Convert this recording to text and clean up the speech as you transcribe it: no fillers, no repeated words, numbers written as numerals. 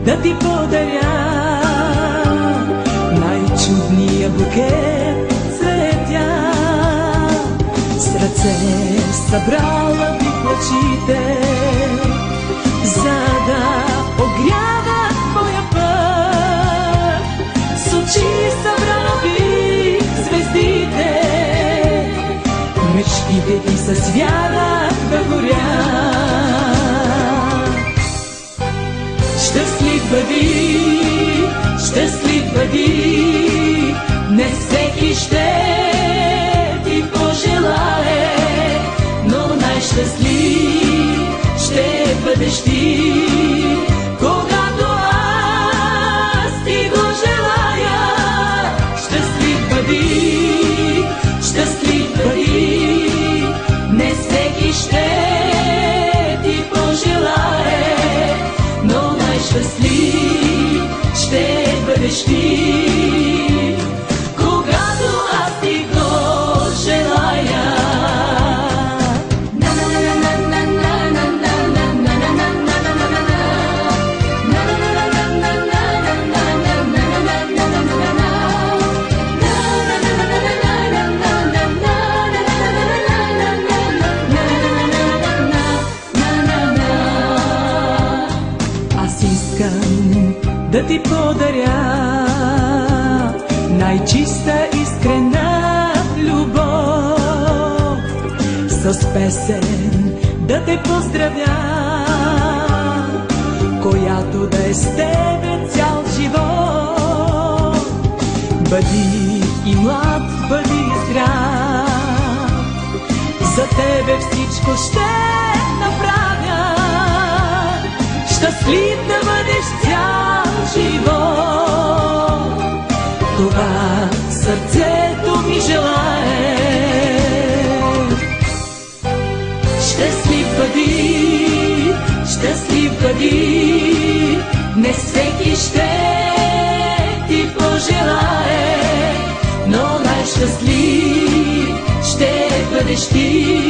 да ти подаря най-чудния букет цветя. С ръце събрала би плачите, за да огрява твоя път. С очи събрала би звездите, мечтите ти с вяра да горят. Щастлив бъди, не всеки ще ти пожелае, но най-щастлив ще бъдеш ти, когато аз ти го желая. Щастлив бъди, не всеки ще ти пожелае, но най-щастлив ще бъдеш ти, когато аз ти го желая. Аз искам да ти подаря най-чиста искрена любов, с песен да те поздравя, която да е с тебе цял живот. Бъди и млад, бъди и здрав, за тебе всичко ще направя. Щастлив да бъдеш цял живот, това сърцето ми желае. Щастлив бъди, не всеки ще ти пожелае, но най-щастлив ще бъдеш ти,